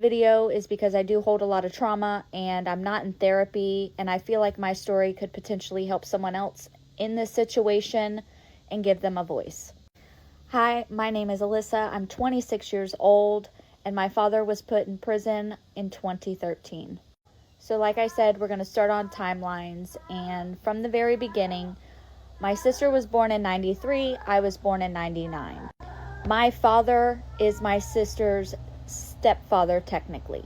Video is because I do hold a lot of trauma and I'm not in therapy, and I feel like my story could potentially help someone else in this situation and give them a voice. Hi, my name is Alyssa. I'm 26 years old and my father was put in prison in 2013. So like I said, we're going to start on timelines, and from the very beginning, my sister was born in 93, I was born in 99. My father is my sister's stepfather technically.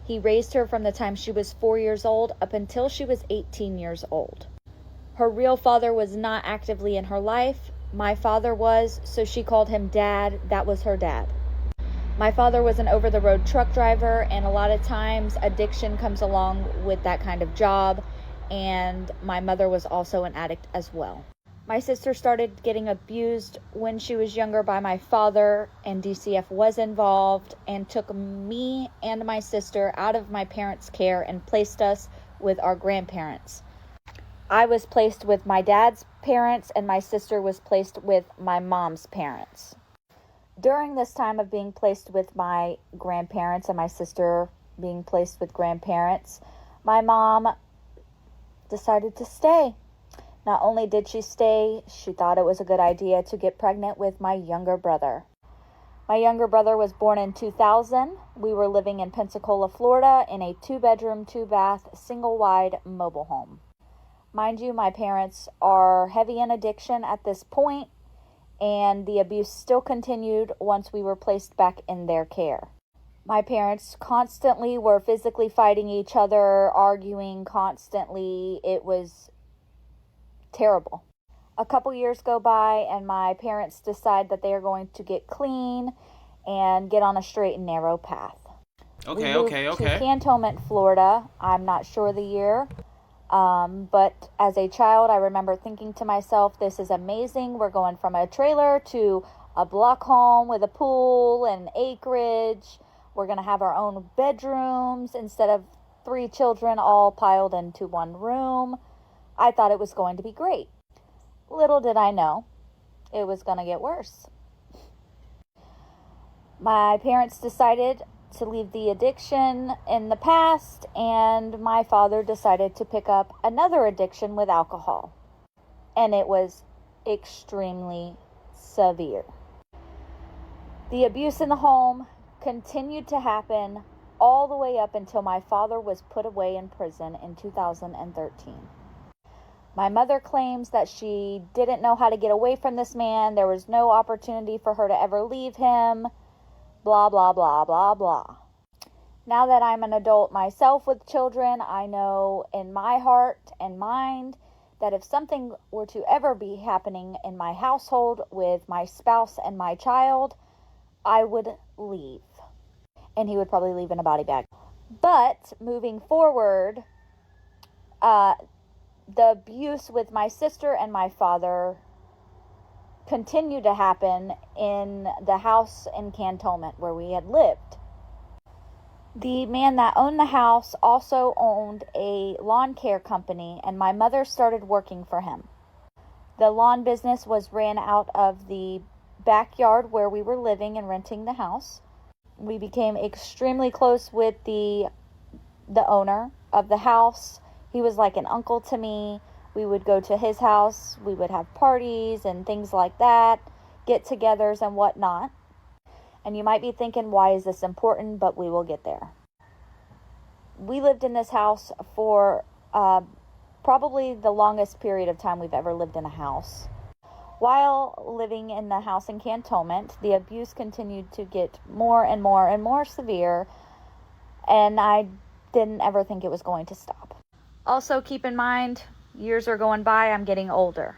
He raised her from the time she was 4 years old up until she was 18 years old. Her real father was not actively in her life. My father was, so she called him dad. That was her dad. My father was an over-the-road truck driver, and a lot of times addiction comes along with that kind of job, and my mother was also an addict as well. My sister started getting abused when she was younger by my father, and DCF was involved and took me and my sister out of my parents' care and placed us with our grandparents. I was placed with my dad's parents and my sister was placed with my mom's parents. During this time of being placed with my grandparents and my sister being placed with grandparents, my mom decided to stay. Not only did she stay, she thought it was a good idea to get pregnant with my younger brother. My younger brother was born in 2000. We were living in Pensacola, Florida in a 2-bedroom, 2-bath, single-wide mobile home. Mind you, my parents are heavy in addiction at this point, and the abuse still continued once we were placed back in their care. My parents constantly were physically fighting each other, arguing constantly. It was terrible. A couple years go by and my parents decide that they are going to get clean and get on a straight and narrow path. Okay. To Cantonment, Florida. I'm not sure the year. But as a child, I remember thinking to myself, this is amazing. We're going from a trailer to a block home with a pool and acreage. We're going to have our own bedrooms instead of 3 children all piled into one room. I thought it was going to be great. Little did I know, it was going to get worse. My parents decided to leave the addiction in the past, and my father decided to pick up another addiction with alcohol. And it was extremely severe. The abuse in the home continued to happen all the way up until my father was put away in prison in 2013. My mother claims that she didn't know how to get away from this man. There was no opportunity for her to ever leave him. Blah, blah, blah, blah, blah. Now that I'm an adult myself with children, I know in my heart and mind that if something were to ever be happening in my household with my spouse and my child, I would leave. And he would probably leave in a body bag. But moving forward, the abuse with my sister and my father continued to happen in the house in Cantonment where we had lived. The man that owned the house also owned a lawn care company, and my mother started working for him. The lawn business was ran out of the backyard where we were living and renting the house. We became extremely close with the owner of the house. He was like an uncle to me. We would go to his house. We would have parties and things like that, get-togethers and whatnot. And you might be thinking, why is this important? But we will get there. We lived in this house for probably the longest period of time we've ever lived in a house. While living in the house in Cantonment, the abuse continued to get more and more and more severe, and I didn't ever think it was going to stop. Also, keep in mind, years are going by, I'm getting older.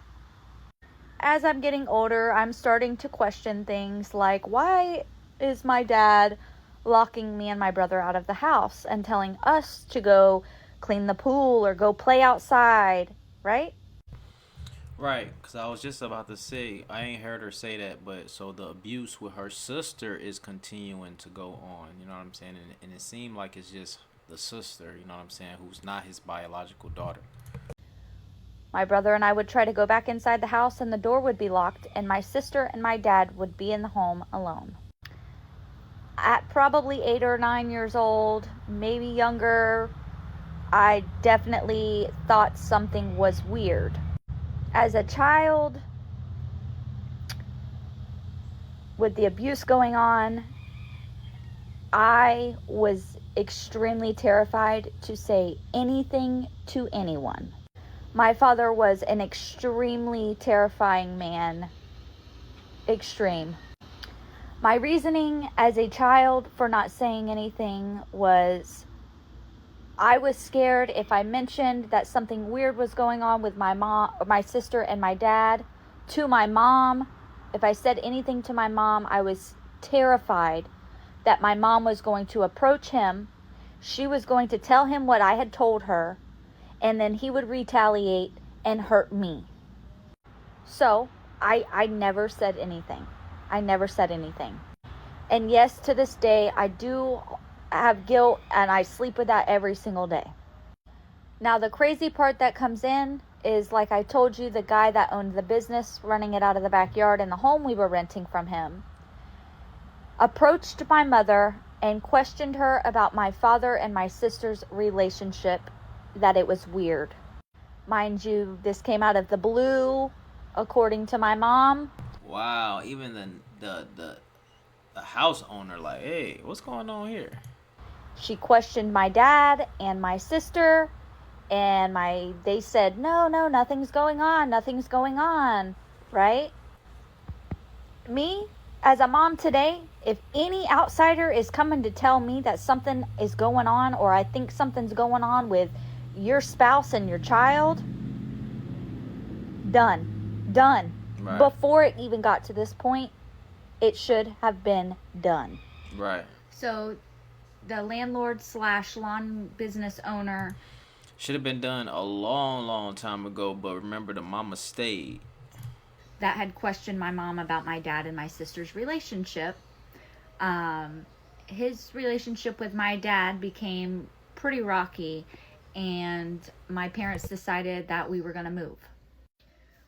As I'm getting older, I'm starting to question things like, why is my dad locking me and my brother out of the house and telling us to go clean the pool or go play outside, right? Right, because I was just about to say, I ain't heard her say that, but so the abuse with her sister is continuing to go on, you know what I'm saying? And it seemed like it's just the sister, you know what I'm saying, who's not his biological daughter. My brother and I would try to go back inside the house and the door would be locked, and my sister and my dad would be in the home alone. At probably 8 or 9 years old, maybe younger, I definitely thought something was weird. As a child, with the abuse going on, I was extremely terrified to say anything to anyone. My father was an extremely terrifying man. Extreme. My reasoning as a child for not saying anything was I was scared if I mentioned that something weird was going on with my mom, my sister, and my dad to my mom. If I said anything to my mom, I was terrified that my mom was going to approach him. She was going to tell him what I had told her, and then he would retaliate and hurt me. So I never said anything. I never said anything. And yes, to this day, I do have guilt, and I sleep with that every single day. Now, the crazy part that comes in is, like I told you, the guy that owned the business, running it out of the backyard and the home we were renting from him, approached my mother and questioned her about my father and my sister's relationship, that it was weird. Mind you, this came out of the blue, according to my mom. Wow, even the house owner, like, hey, what's going on here? She questioned my dad and my sister, and they said, no, nothing's going on, right? Me, as a mom today, if any outsider is coming to tell me that something is going on, or I think something's going on with your spouse and your child, done. Right. Before it even got to this point, it should have been done. Right. So the landlord / lawn business owner should have been done a long time ago, but remember, the mama stayed. That had questioned my mom about my dad and my sister's relationship. His relationship with my dad became pretty rocky, and my parents decided that we were going to move.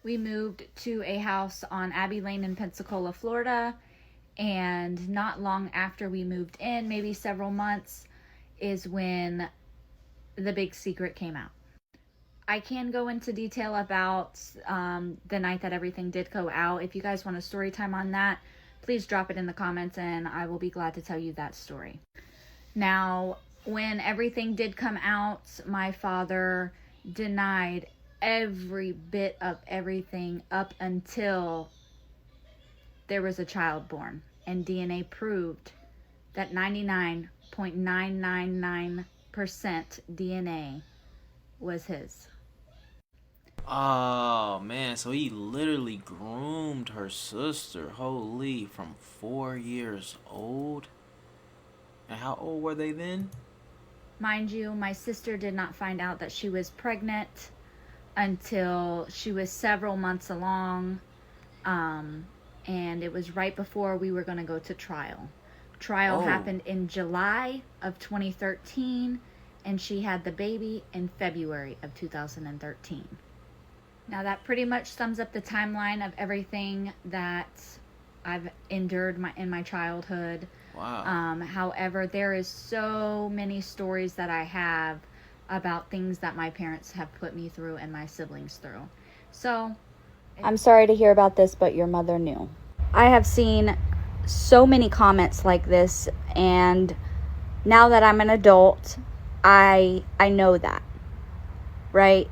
We moved to a house on Abbey Lane in Pensacola, Florida, and not long after we moved in, maybe several months, is when the big secret came out. I can go into detail about the night that everything did go out. If you guys want a story time on that, please drop it in the comments, and I will be glad to tell you that story. Now, when everything did come out, my father denied every bit of everything up until there was a child born, and DNA proved that 99.999% DNA was his. Oh man, so he literally groomed her sister, holy, from 4 years old. And how old were they then? Mind you, my sister did not find out that she was pregnant until she was several months along, and it was right before we were going to go to trial. Trial happened in July of 2013, and she had the baby in February of 2013. Now that pretty much sums up the timeline of everything that I've endured in my childhood. Wow. However, there is so many stories that I have about things that my parents have put me through and my siblings through. So, I'm sorry to hear about this, but your mother knew. I have seen so many comments like this, and now that I'm an adult, I know that, right?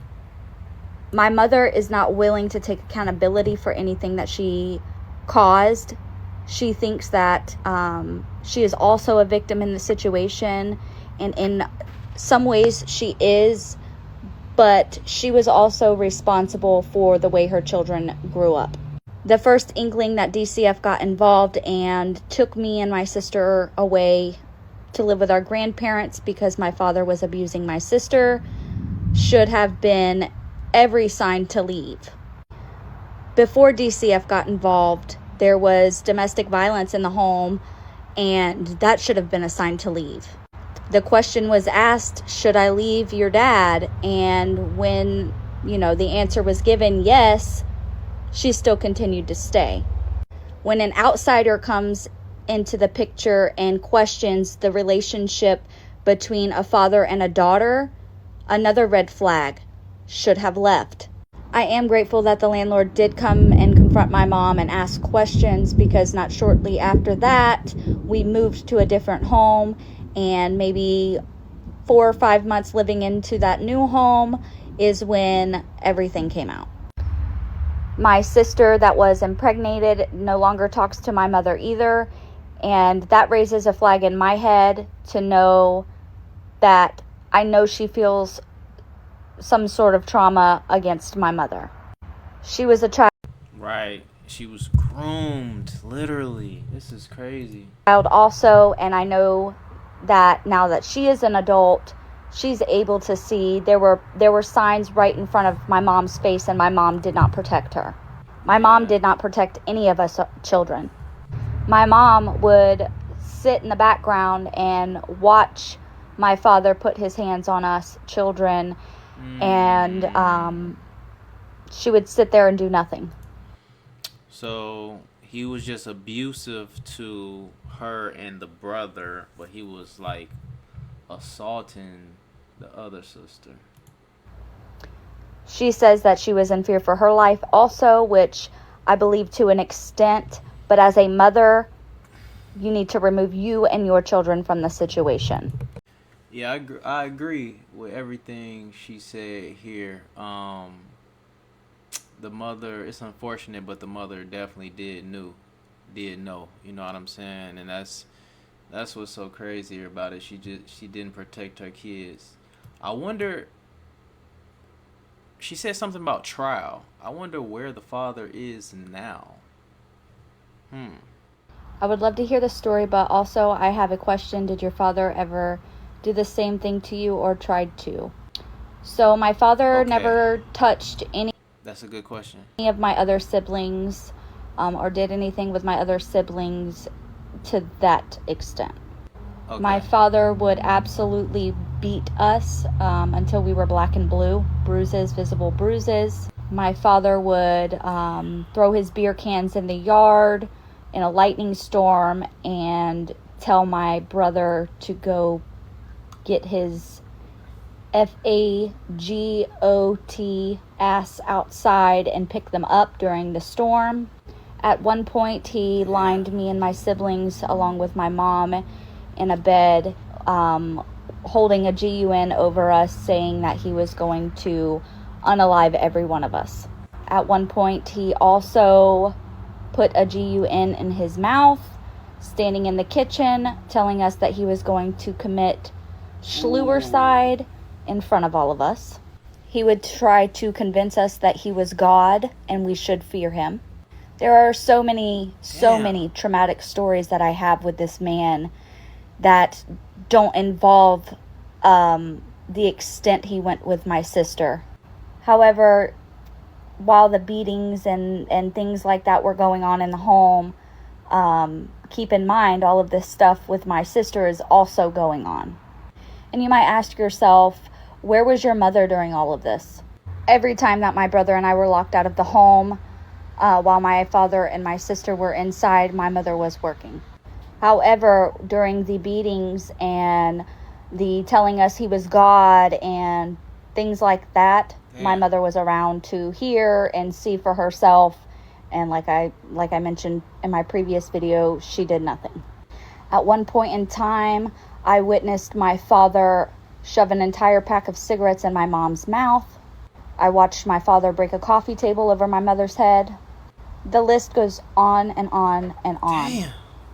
My mother is not willing to take accountability for anything that she caused. She thinks that she is also a victim in the situation, and in some ways she is, but she was also responsible for the way her children grew up. The first inkling that DCF got involved and took me and my sister away to live with our grandparents because my father was abusing my sister should have been every sign to leave. Before DCF got involved, there was domestic violence in the home, and that should have been a sign to leave. The question was asked, should I leave your dad? And when, the answer was given yes, she still continued to stay. When an outsider comes into the picture and questions the relationship between a father and a daughter, another red flag should have left. I am grateful that the landlord did come and confront my mom and ask questions, because not shortly after that, we moved to a different home, and maybe 4 or 5 months living into that new home is when everything came out. My sister that was impregnated no longer talks to my mother either, and that raises a flag in my head to know that I know she feels some sort of trauma against my mother. She was a child. Right. She was groomed, literally. This is crazy. Also, and I know that now that she is an adult, she's able to see there were signs right in front of my mom's face, and my mom did not protect her. My mom did not protect any of us children. My mom would sit in the background and watch my father put his hands on us children, and she would sit there and do nothing. So he was just abusive to her and the brother, but he was like assaulting the other sister. She says that she was in fear for her life also, which I believe to an extent, but as a mother, you need to remove you and your children from the situation. Yeah, I agree with everything she said here. The mother, it's unfortunate, but the mother definitely did know. You know what I'm saying? And that's what's so crazy about it. She didn't protect her kids. I wonder. She said something about trial. I wonder where the father is now. I would love to hear the story, but also I have a question. Did your father ever do the same thing to you or tried to? So my father never touched any. That's a good question. Any of my other siblings, or did anything with my other siblings to that extent. Okay. My father would absolutely beat us until we were black and blue, visible bruises. My father would throw his beer cans in the yard in a lightning storm and tell my brother to go get his FAGOT ass outside and pick them up during the storm. At one point, he lined me and my siblings along with my mom in a bed, holding a GUN over us, saying that he was going to unalive every one of us. At one point, he also put a GUN in his mouth, standing in the kitchen, telling us that he was going to commit schluercide in front of all of us. He would try to convince us that he was God and we should fear him. There are so many traumatic stories that I have with this man that don't involve the extent he went with my sister. However, while the beatings and things like that were going on in the home, keep in mind all of this stuff with my sister is also going on. And you might ask yourself, where was your mother during all of this? Every time that my brother and I were locked out of the home, while my father and my sister were inside, my mother was working. However, during the beatings and the telling us he was God and things like that, my mother was around to hear and see for herself. And like I mentioned in my previous video, she did nothing. At one point in time, I witnessed my father shove an entire pack of cigarettes in my mom's mouth. I watched my father break a coffee table over my mother's head. The list goes on and on and on. Damn.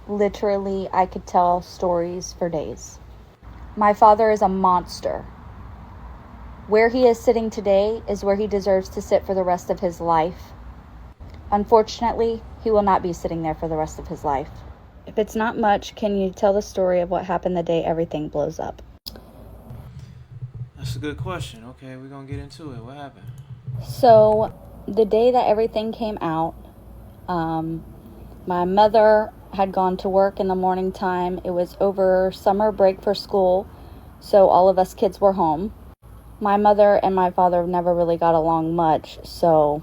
Literally, I could tell stories for days. My father is a monster. Where he is sitting today is where he deserves to sit for the rest of his life. Unfortunately, he will not be sitting there for the rest of his life. If it's not much, can you tell the story of what happened the day everything blows up? That's a good question. Okay, we're going to get into it. What happened? So, the day that everything came out, my mother had gone to work in the morning time. It was over summer break for school, so all of us kids were home. My mother and my father never really got along much, so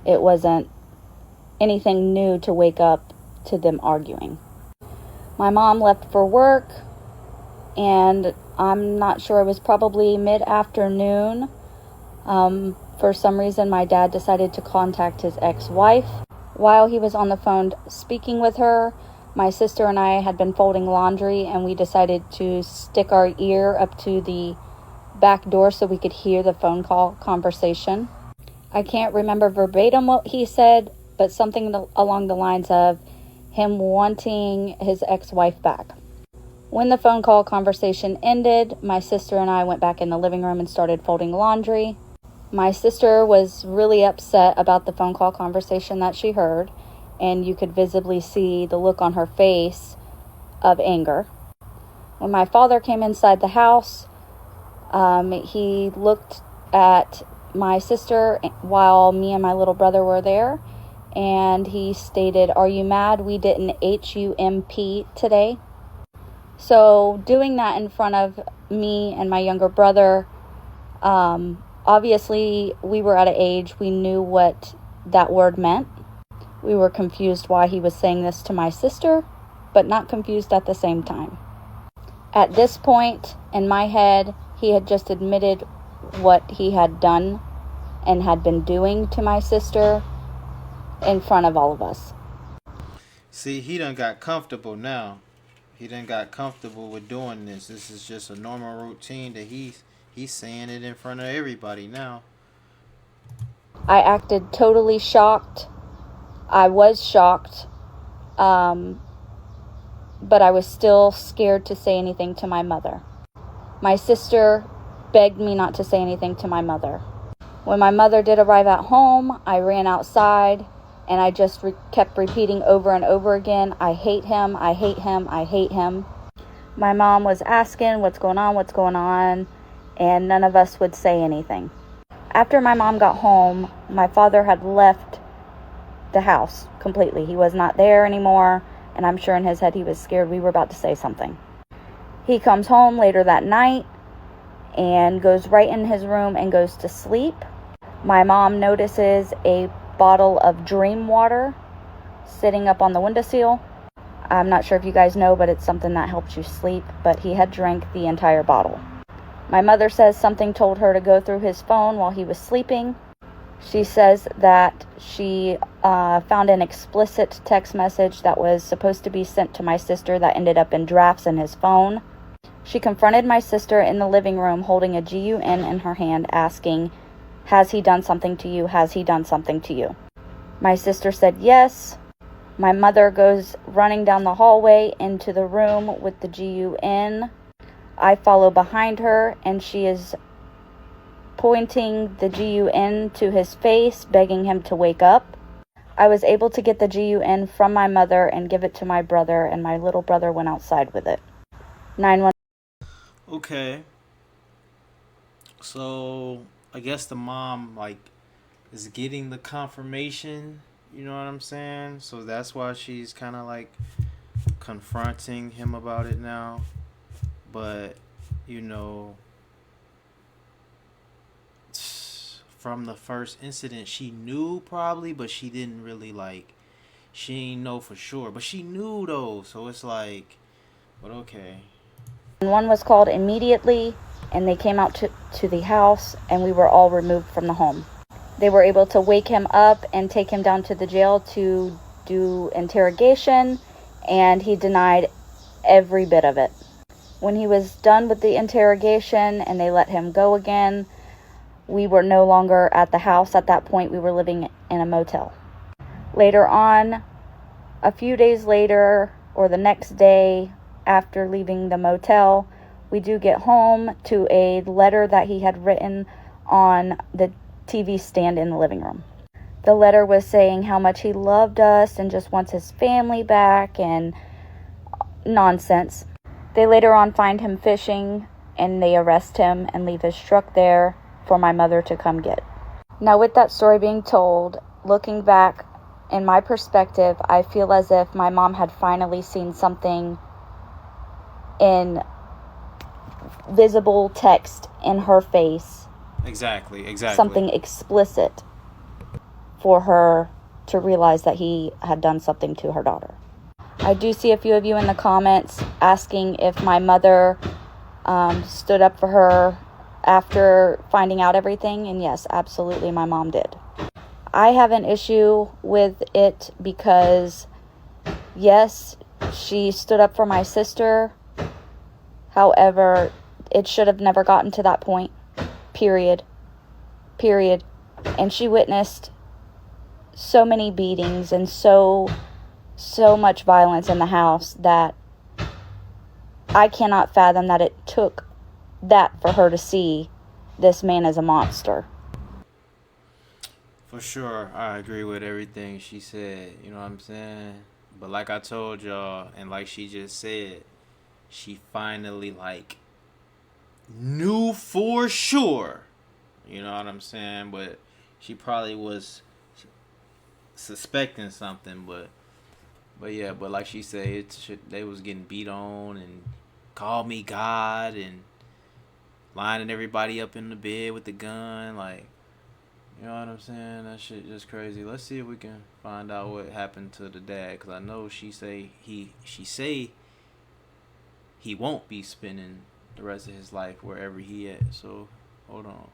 it wasn't anything new to wake up to them arguing. My mom left for work, and I'm not sure, it was probably mid-afternoon. For some reason, my dad decided to contact his ex-wife. While he was on the phone speaking with her, my sister and I had been folding laundry, and we decided to stick our ear up to the back door so we could hear the phone call conversation. I can't remember verbatim what he said, but something along the lines of him wanting his ex-wife back. When the phone call conversation ended, my sister and I went back in the living room and started folding laundry. My sister was really upset about the phone call conversation that she heard, and you could visibly see the look on her face of anger. When my father came inside the house, he looked at my sister while me and my little brother were there, and he stated, "Are you mad we didn't HUMP today?" So doing that in front of me and my younger brother, obviously we were at an age we knew what that word meant. We were confused why he was saying this to my sister, but not confused at the same time. At this point, in my head, he had just admitted what he had done and had been doing to my sister in front of all of us. See, he done got comfortable now. He done got comfortable with doing this. This is just a normal routine that he's saying it in front of everybody now. I acted totally shocked. I was shocked, but I was still scared to say anything to my mother. My sister begged me not to say anything to my mother. When my mother did arrive at home, I ran outside, and I just kept repeating over and over again, "I hate him, I hate him, I hate him." My mom was asking, what's going on, and none of us would say anything. After my mom got home, my father had left the house completely. He was not there anymore, and I'm sure in his head he was scared we were about to say something. He comes home later that night and goes right in his room and goes to sleep. My mom notices a bottle of dream water sitting up on the windowsill. I'm not sure if you guys know, but it's something that helps you sleep, but he had drank the entire bottle. My mother says something told her to go through his phone while he was sleeping. She says that she found an explicit text message that was supposed to be sent to my sister that ended up in drafts in his phone. She confronted my sister in the living room holding a GUN in her hand, asking, "Has he done something to you? Has he done something to you?" My sister said yes. My mother goes running down the hallway into the room with the GUN. I follow behind her, and she is pointing the GUN to his face, begging him to wake up. I was able to get the GUN from my mother and give it to my brother, and my little brother went outside with it. 911. Okay. So I guess the mom is getting the confirmation, you know what I'm saying? So that's why she's kind of confronting him about it now. But you know, from the first incident, she knew probably, but she didn't really she ain't know for sure, but she knew though. So it's but okay. One was called immediately, and they came out to the house, and we were all removed from the home. They were able to wake him up and take him down to the jail to do interrogation, and he denied every bit of it. When he was done with the interrogation and they let him go again, we were no longer at the house. At that point, we were living in a motel. Later on, a few days later, or the next day after leaving the motel, we do get home to a letter that he had written on the TV stand in the living room. The letter was saying how much he loved us and just wants his family back and nonsense. They later on find him fishing, and they arrest him and leave his truck there for my mother to come get. Now, with that story being told, looking back, in my perspective, I feel as if my mom had finally seen something in visible text in her face. Exactly. Something explicit for her to realize that he had done something to her daughter. I do see a few of you in the comments asking if my mother stood up for her after finding out everything, and yes, absolutely, my mom did. I have an issue with it because, yes, she stood up for my sister. However, it should have never gotten to that point. Period. And she witnessed so many beatings and so much violence in the house that I cannot fathom that it took that for her to see this man as a monster. For sure, I agree with everything she said. You know what I'm saying? But like I told y'all, and like she just said, she finally knew for sure. You know what I'm saying? But she probably was suspecting something. But yeah. But like she said, they was getting beat on and called me God and lining everybody up in the bed with the gun. Like, you know what I'm saying? That shit just crazy. Let's see if we can find out what happened to the dad, cause I know she say he won't be spending the rest of his life wherever he at. So hold on.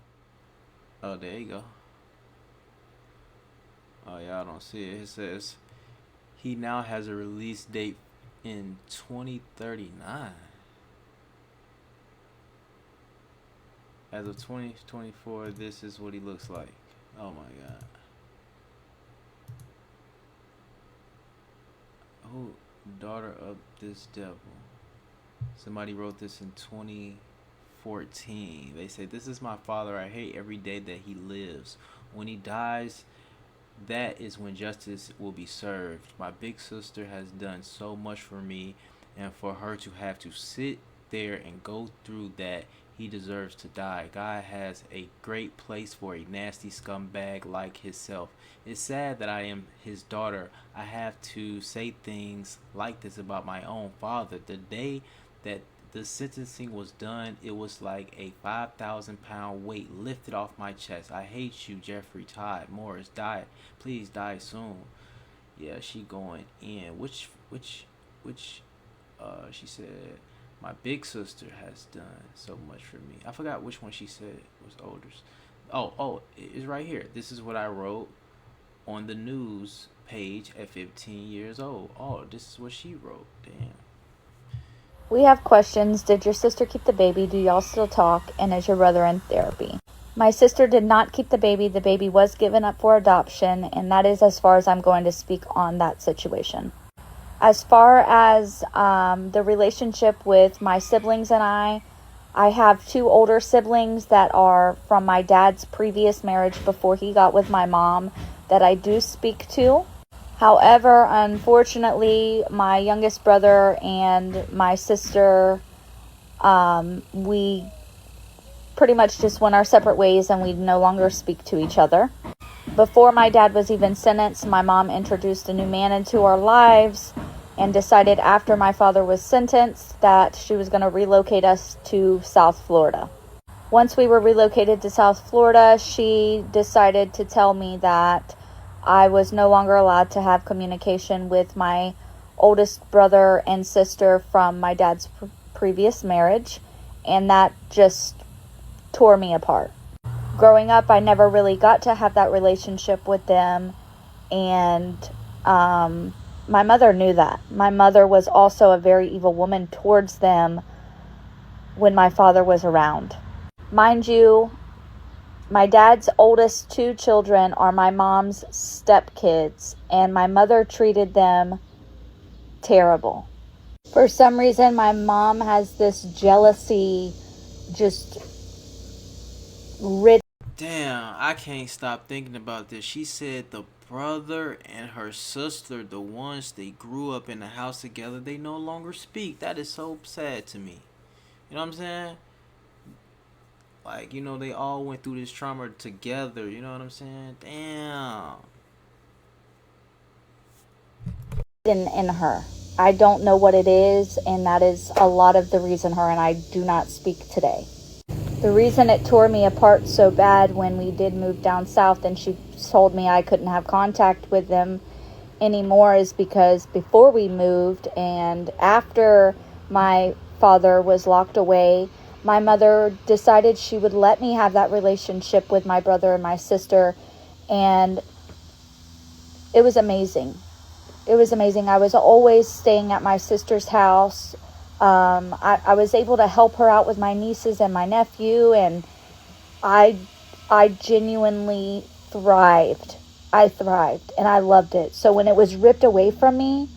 Oh, there you go. Oh, y'all don't see it. It says he now has a release date in 2039. As of 2024, this is what he looks like. Oh my god. Oh, daughter of this devil. Somebody wrote this in 2014. They say, "This is my father. I hate every day that he lives. When he dies, that is when justice will be served. My big sister has done so much for me, and for her to have to sit there and go through that, he deserves to die. God has a great place for a nasty scumbag like himself. It's sad that I am his daughter. I have to say things like this about my own father. The day that the sentencing was done, it was like a 5,000-pound weight lifted off my chest. I hate you, Jeffrey Todd Morris. Die. Please die soon." Yeah, she going in. Which she said, "My big sister has done so much for me." I forgot which one she said was older. Oh, it's right here. This is what I wrote on the news page at 15 years old. Oh, this is what she wrote. Damn. We have questions. Did your sister keep the baby? Do y'all still talk? And is your brother in therapy? My sister did not keep the baby. The baby was given up for adoption, and that is as far as I'm going to speak on that situation. As far as the relationship with my siblings and I have two older siblings that are from my dad's previous marriage before he got with my mom that I do speak to. However, unfortunately, my youngest brother and my sister, we pretty much just went our separate ways and we no longer speak to each other. Before my dad was even sentenced, my mom introduced a new man into our lives and decided after my father was sentenced that she was going to relocate us to South Florida. Once we were relocated to South Florida, she decided to tell me that I was no longer allowed to have communication with my oldest brother and sister from my dad's previous marriage, and that just tore me apart. Growing up, I never really got to have that relationship with them, and my mother knew that. My mother was also a very evil woman towards them when my father was around. Mind you, my dad's oldest two children are my mom's stepkids, and my mother treated them terrible. For some reason, my mom has this jealousy just rid. Damn, I can't stop thinking about this. She said the brother and her sister, the ones they grew up in the house together, they no longer speak. That is so sad to me. You know what I'm saying? Like, they all went through this trauma together. You know what I'm saying? Damn. In her. I don't know what it is, and that is a lot of the reason her and I do not speak today. The reason it tore me apart so bad when we did move down south and she told me I couldn't have contact with them anymore is because before we moved and after my father was locked away, my mother decided she would let me have that relationship with my brother and my sister, and it was amazing. It was amazing. I was always staying at my sister's house. I was able to help her out with my nieces and my nephew, and I genuinely thrived. I thrived, and I loved it. So when it was ripped away from me,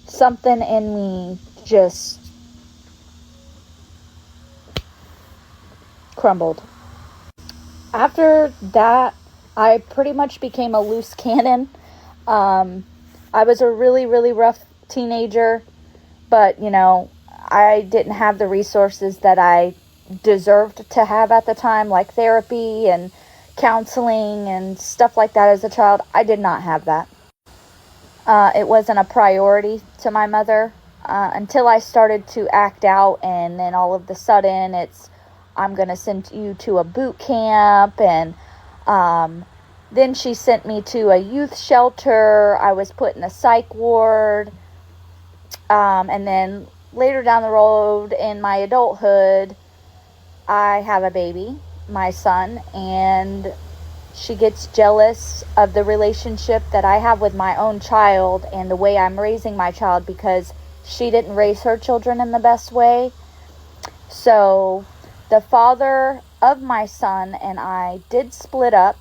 something in me just crumbled. After that, I pretty much became a loose cannon. I was a really, really rough teenager, but, I didn't have the resources that I deserved to have at the time, like therapy and counseling and stuff like that as a child. I did not have that. It wasn't a priority to my mother until I started to act out, and then all of a sudden I'm going to send you to a boot camp, and then she sent me to a youth shelter. I was put in a psych ward, and then later down the road in my adulthood, I have a baby, my son, and she gets jealous of the relationship that I have with my own child and the way I'm raising my child because she didn't raise her children in the best way. So the father of my son and I did split up.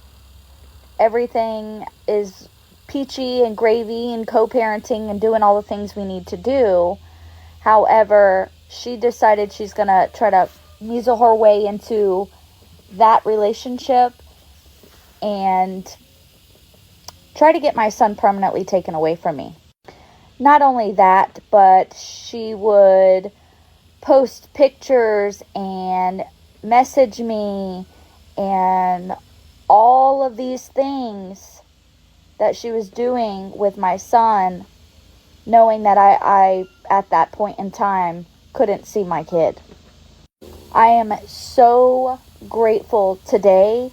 Everything is peachy and gravy and co-parenting and doing all the things we need to do. However, she decided she's going to try to weasel her way into that relationship and try to get my son permanently taken away from me. Not only that, but she would post pictures and message me and all of these things that she was doing with my son, knowing that I at that point in time couldn't see my kid. I am so grateful today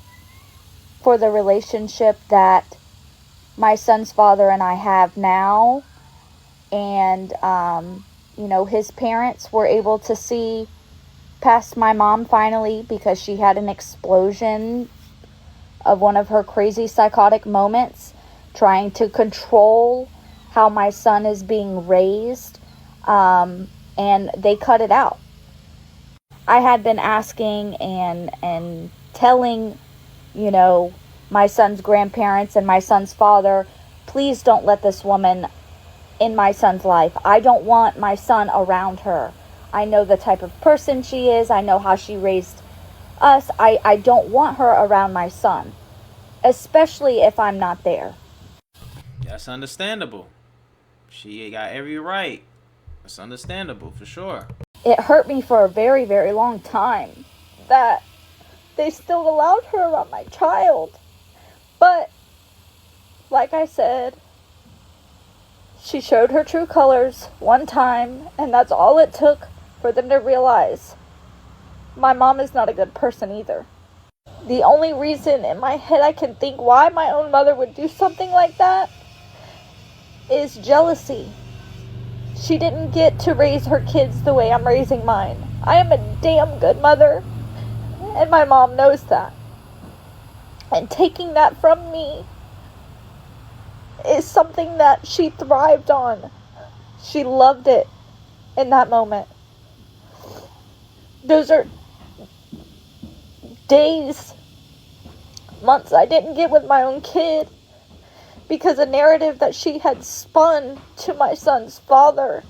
for the relationship that my son's father and I have now. And, his parents were able to see past my mom finally because she had an explosion of one of her crazy psychotic moments trying to control how my son is being raised. And they cut it out. I had been asking and telling, my son's grandparents and my son's father, please don't let this woman in my son's life. I don't want my son around her. I know the type of person she is. I know how she raised us. I don't want her around my son, especially if I'm not there. That's understandable. She got every right. That's understandable for sure. It hurt me for a very, very long time that they still allowed her around my child. But, like I said, she showed her true colors one time, and that's all it took for them to realize my mom is not a good person either. The only reason in my head I can think why my own mother would do something like that is jealousy. She didn't get to raise her kids the way I'm raising mine. I am a damn good mother, and my mom knows that. And taking that from me is something that she thrived on. She loved it in that moment. Those are days, months I didn't get with my own kid because a narrative that she had spun to my son's father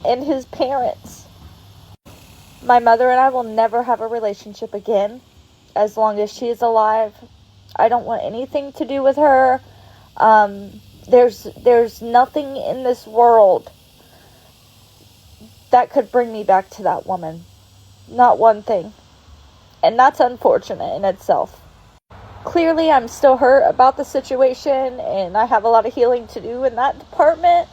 and his parents. My mother and I will never have a relationship again as long as she is alive. I don't want anything to do with her. There's nothing in this world that could bring me back to that woman. Not one thing. And that's unfortunate in itself. Clearly, I'm still hurt about the situation, and I have a lot of healing to do in that department,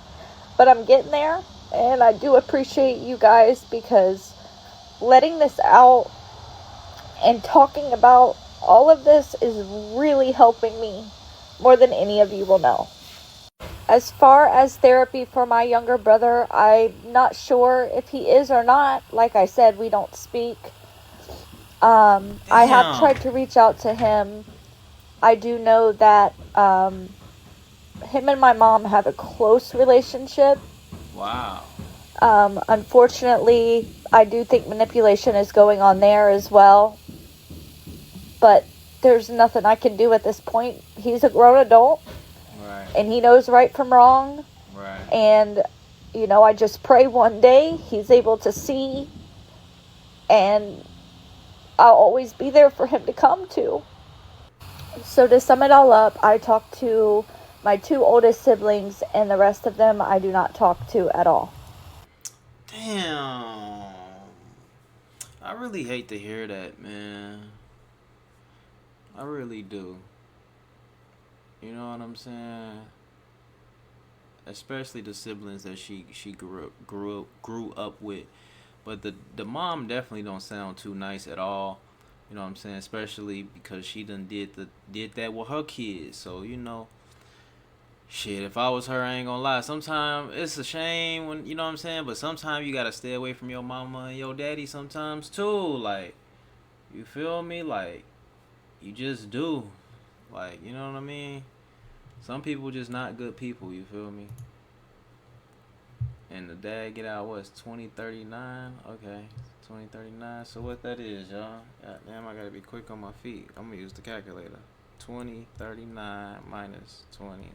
but I'm getting there, and I do appreciate you guys because letting this out and talking about all of this is really helping me more than any of you will know. As far as therapy for my younger brother, I'm not sure if he is or not. Like I said, we don't speak. I have tried to reach out to him. I do know that him and my mom have a close relationship. Wow. Unfortunately, I do think manipulation is going on there as well. But there's nothing I can do at this point. He's a grown adult. Right. And he knows right from wrong. Right. And, I just pray one day he's able to see. And I'll always be there for him to come to. So to sum it all up, I talk to my 2 oldest siblings, and the rest of them I do not talk to at all. Damn. I really hate to hear that, man. I really do. You know what I'm saying? Especially the siblings that she grew up with. But the mom definitely don't sound too nice at all. You know what I'm saying? Especially because she did that with her kids. So shit. If I was her, I ain't gonna lie. Sometimes it's a shame when you know what I'm saying. But sometimes you gotta stay away from your mama and your daddy. Sometimes too. Like you feel me? Like you just do. Like you know what I mean? Some people just not good people. You feel me? And the dad get out what's 2039? Okay, 2039. So what that is, y'all? God damn, I gotta be quick on my feet. I'm gonna use the calculator. 2039 minus 20,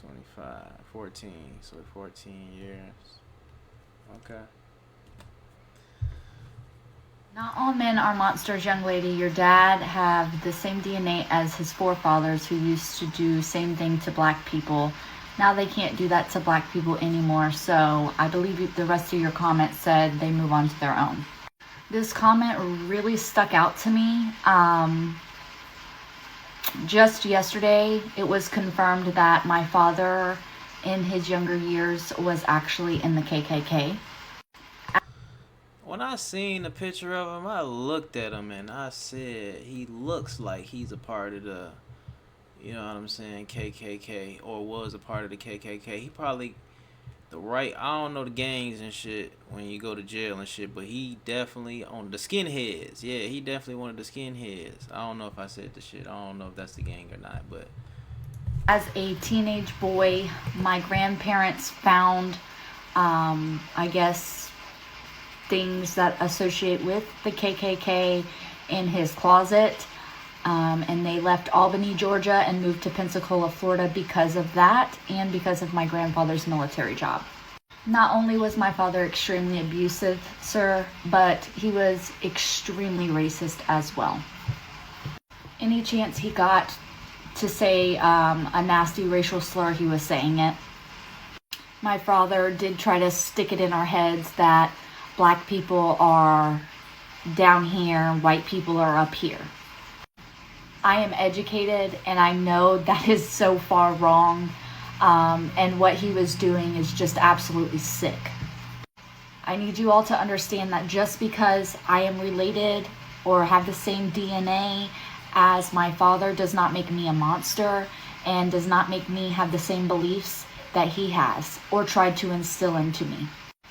25, 14. So 14 years. Okay. Not all men are monsters, young lady. Your dad have the same DNA as his forefathers who used to do same thing to black people. Now they can't do that to black people anymore. So I believe the rest of your comment said they move on to their own. This comment really stuck out to me. Just yesterday, it was confirmed that my father in his younger years was actually in the KKK. When I seen the picture of him, I looked at him and I said, he looks like he's a part of the, you know what I'm saying, KKK, or was a part of the KKK. He probably I don't know the gangs and shit when you go to jail and shit, but he definitely on the skinheads. Yeah, he definitely one of the skinheads. I don't know if I said the shit. I don't know if that's the gang or not, but. As a teenage boy, my grandparents found, I guess, things that associate with the KKK in his closet. And they left Albany, Georgia and moved to Pensacola, Florida because of that and because of my grandfather's military job. Not only was my father extremely abusive, sir, but he was extremely racist as well. Any chance he got to say a nasty racial slur, he was saying it. My father did try to stick it in our heads that black people are down here, white people are up here. I am educated and I know that is so far wrong, and what he was doing is just absolutely sick. I need you all to understand that just because I am related or have the same DNA as my father does not make me a monster and does not make me have the same beliefs that he has or tried to instill into me.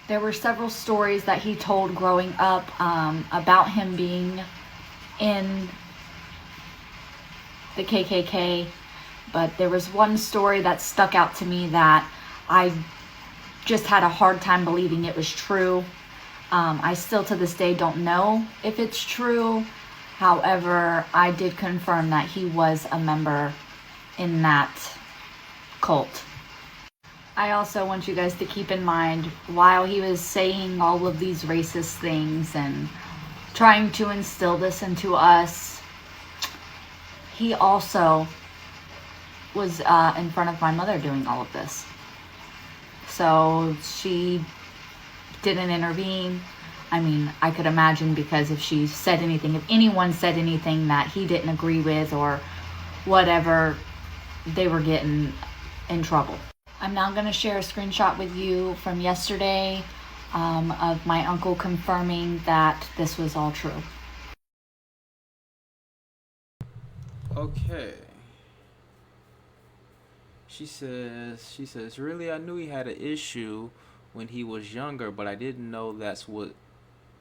There were several stories that he told growing up about him being in the KKK, but there was one story that stuck out to me that I just had a hard time believing it was true. I still to this day don't know if it's true. However, I did confirm that he was a member in that cult. I also want you guys to keep in mind, while he was saying all of these racist things and trying to instill this into us, he also was in front of my mother doing all of this. So she didn't intervene. I mean, I could imagine, because if she said anything, if anyone said anything that he didn't agree with or whatever, they were getting in trouble. I'm now going to share a screenshot with you from yesterday of my uncle confirming that this was all true. Okay. She says, really, I knew he had an issue when he was younger, but I didn't know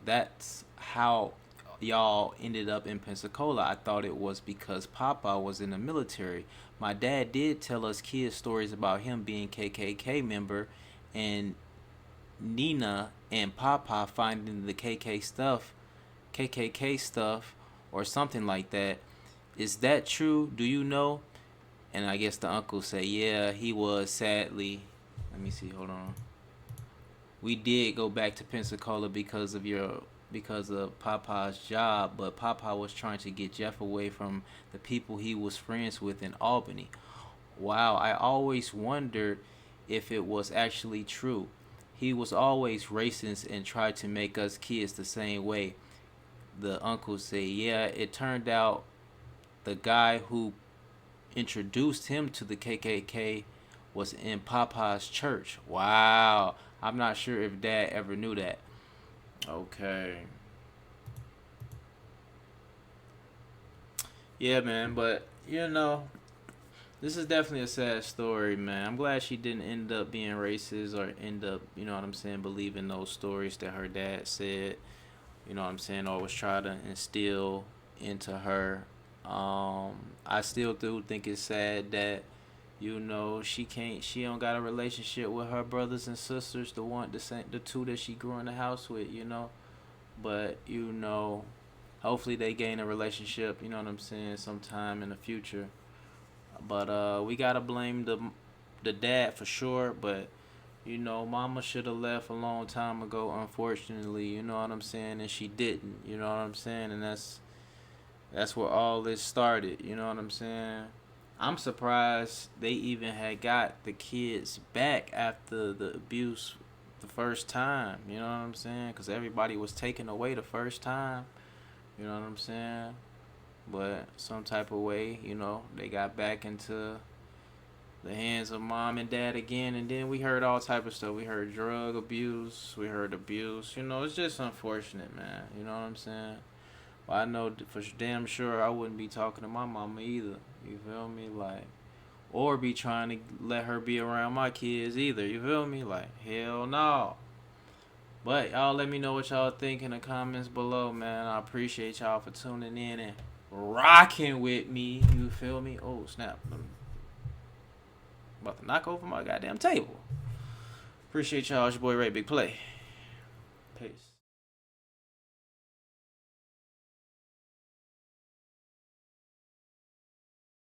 that's how y'all ended up in Pensacola. I thought it was because Papa was in the military. My dad did tell us kids stories about him being KKK member and Nina and Papa finding the KKK stuff or something like that. Is that true? Do you know? And I guess the uncle say, yeah, he was sadly. Let me see, hold on. We did go back to Pensacola because of Papa's job, but Papa was trying to get Jeff away from the people he was friends with in Albany. Wow, I always wondered if it was actually true. He was always racist and tried to make us kids the same way. The uncle said, yeah, it turned out the guy who introduced him to the KKK was in Papa's church. Wow. I'm not sure if Dad ever knew that. Okay. Yeah, man, but this is definitely a sad story, man. I'm glad she didn't end up being racist or end up, you know what I'm saying, believing those stories that her dad said, you know what I'm saying, or was trying to instill into her. I still do think it's sad that she don't got a relationship with her brothers and sisters, the two that she grew in the house with. But hopefully they gain a relationship, you know what I'm saying, sometime in the future. But we gotta blame the dad for sure. But Mama should have left a long time ago. Unfortunately, you know what I'm saying, and she didn't. You know what I'm saying, and that's where all this started. You know what I'm saying. I'm surprised they even had got the kids back after the abuse the first time. You know what I'm saying? Because everybody was taken away the first time. You know what I'm saying? But some type of way, they got back into the hands of mom and dad again, and then we heard all type of stuff. We heard drug abuse, we heard abuse. It's just unfortunate, man. You know what I'm saying? Well, I know for damn sure I wouldn't be talking to my mama either. You feel me? Like, or be trying to let her be around my kids either. You feel me? Like, hell no. But y'all let me know what y'all think in the comments below, man. I appreciate y'all for tuning in and rocking with me. You feel me? Oh, snap. I'm about to knock over my goddamn table. Appreciate y'all. It's your boy Ray Big Play. Peace.